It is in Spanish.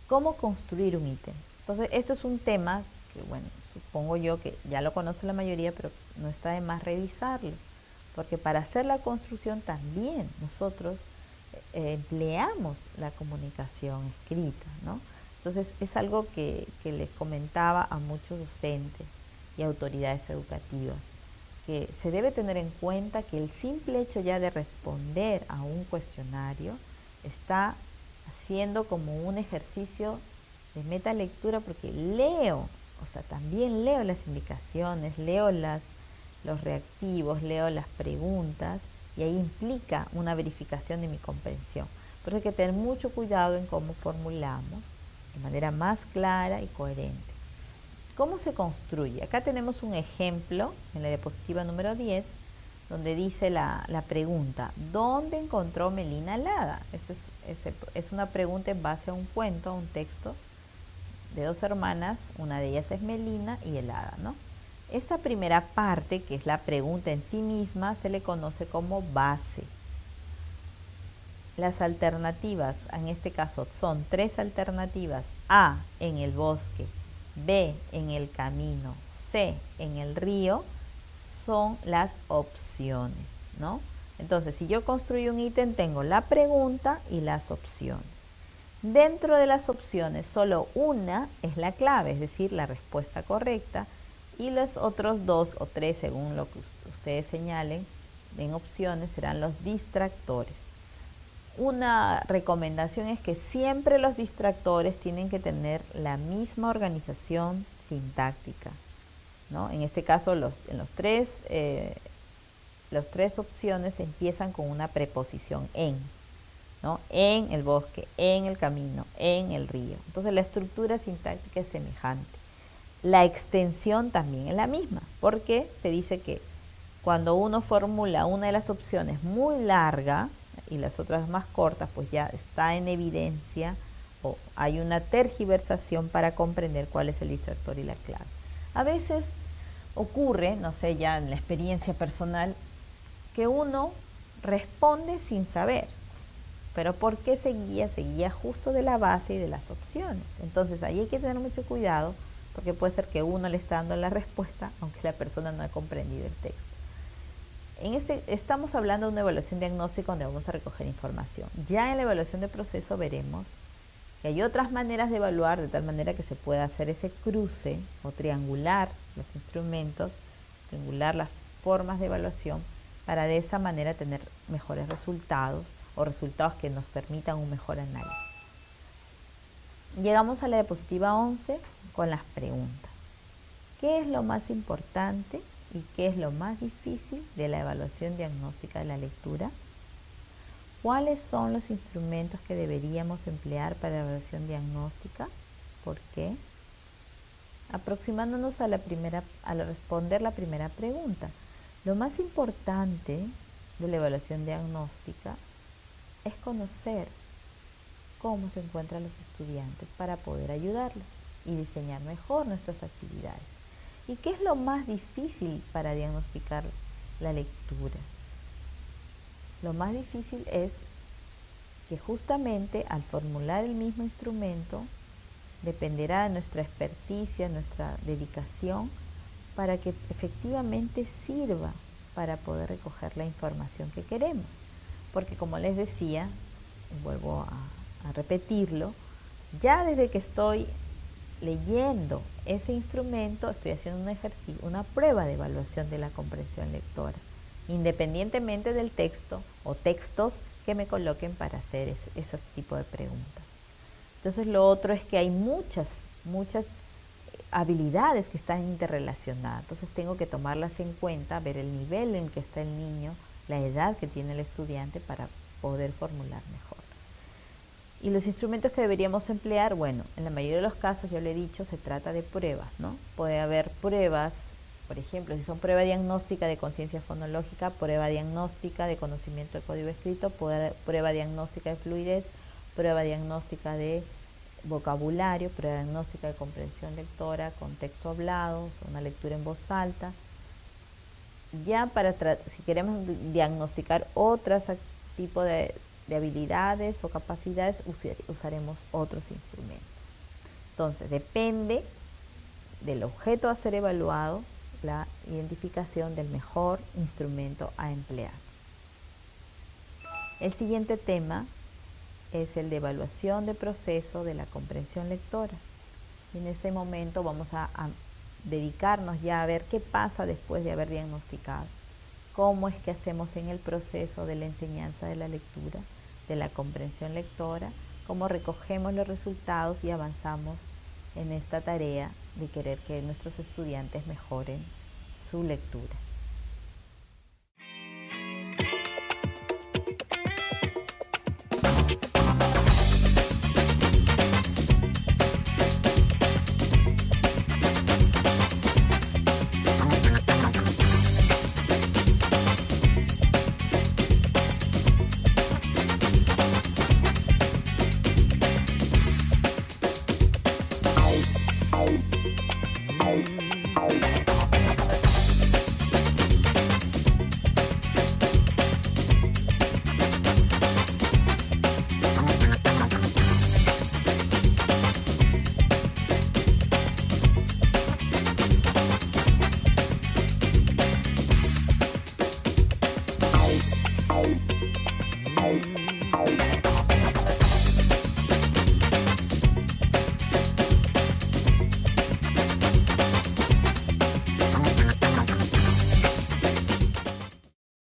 ¿Cómo construir un ítem? Entonces, esto es un tema que, bueno, supongo yo que ya lo conoce la mayoría, pero no está de más revisarlo, porque para hacer la construcción también nosotros empleamos la comunicación escrita, ¿no? Entonces, es algo que les comentaba a muchos docentes y autoridades educativas, que se debe tener en cuenta que el simple hecho ya de responder a un cuestionario está haciendo como un ejercicio de metalectura, porque leo, o sea, también leo las indicaciones, leo los reactivos, leo las preguntas, y ahí implica una verificación de mi comprensión. Por eso hay que tener mucho cuidado en cómo formulamos de manera más clara y coherente. ¿Cómo se construye? Acá tenemos un ejemplo en la diapositiva número 10, donde dice la pregunta: ¿dónde encontró Melina el hada? Es una pregunta en base a un cuento, a un texto de dos hermanas, una de ellas es Melina y el hada, ¿no? Esta primera parte, que es la pregunta en sí misma, se le conoce como base. Las alternativas, en este caso, son tres alternativas: A, en el bosque; B, en el camino; C, en el río. Son las opciones, ¿no? Entonces, si yo construyo un ítem, tengo la pregunta y las opciones. Dentro de las opciones, solo una es la clave, es decir, la respuesta correcta, y los otros dos o tres, según lo que ustedes señalen en opciones, serán los distractores. Una recomendación es que siempre los distractores tienen que tener la misma organización sintáctica, ¿no? En este caso, las tres opciones empiezan con una preposición en, ¿no? En el bosque, en el camino, en el río. Entonces la estructura sintáctica es semejante. La extensión también es la misma, porque se dice que cuando uno formula una de las opciones muy larga y las otras más cortas, pues ya está en evidencia o hay una tergiversación para comprender cuál es el distractor y la clave. A veces ocurre, no sé, ya en la experiencia personal, que uno responde sin saber. Pero ¿por qué seguía? Seguía justo de la base y de las opciones. Entonces ahí hay que tener mucho cuidado, porque puede ser que uno le está dando la respuesta, aunque la persona no ha comprendido el texto. Estamos hablando de una evaluación diagnóstica donde vamos a recoger información. Ya en la evaluación de proceso veremos que hay otras maneras de evaluar, de tal manera que se pueda hacer ese cruce o triangular los instrumentos, triangular las formas de evaluación, para de esa manera tener mejores resultados o resultados que nos permitan un mejor análisis. Llegamos a la diapositiva 11 con las preguntas. ¿Qué es lo más importante y qué es lo más difícil de la evaluación diagnóstica de la lectura? ¿Cuáles son los instrumentos que deberíamos emplear para la evaluación diagnóstica? ¿Por qué? Aproximándonos al responder la primera pregunta. Lo más importante de la evaluación diagnóstica es conocer cómo se encuentran los estudiantes para poder ayudarlos y diseñar mejor nuestras actividades. ¿Y qué es lo más difícil para diagnosticar la lectura? Lo más difícil es que justamente al formular el mismo instrumento dependerá de nuestra experticia, nuestra dedicación, para que efectivamente sirva para poder recoger la información que queremos. Porque como les decía, vuelvo a repetirlo, ya desde que estoy leyendo ese instrumento, estoy haciendo un ejercicio, una prueba de evaluación de la comprensión lectora, independientemente del texto o textos que me coloquen para hacer esos tipos de preguntas. Entonces lo otro es que hay muchas habilidades que están interrelacionadas, entonces tengo que tomarlas en cuenta, ver el nivel en que está el niño, la edad que tiene el estudiante para poder formular mejor. Y los instrumentos que deberíamos emplear, bueno, en la mayoría de los casos, yo le he dicho, se trata de pruebas, ¿no? Puede haber pruebas, por ejemplo, si son prueba diagnóstica de conciencia fonológica, prueba diagnóstica de conocimiento de código escrito, prueba diagnóstica de fluidez, prueba diagnóstica de vocabulario, prueba diagnóstica de comprensión lectora con texto hablado, una lectura en voz alta. Ya si queremos diagnosticar otros tipos de habilidades o capacidades, usaremos otros instrumentos. Entonces, depende del objeto a ser evaluado, la identificación del mejor instrumento a emplear. El siguiente tema es el de evaluación de proceso de la comprensión lectora. En ese momento vamos a dedicarnos ya a ver qué pasa después de haber diagnosticado, cómo es que hacemos en el proceso de la enseñanza de la lectura, de la comprensión lectora, cómo recogemos los resultados y avanzamos en esta tarea de querer que nuestros estudiantes mejoren su lectura.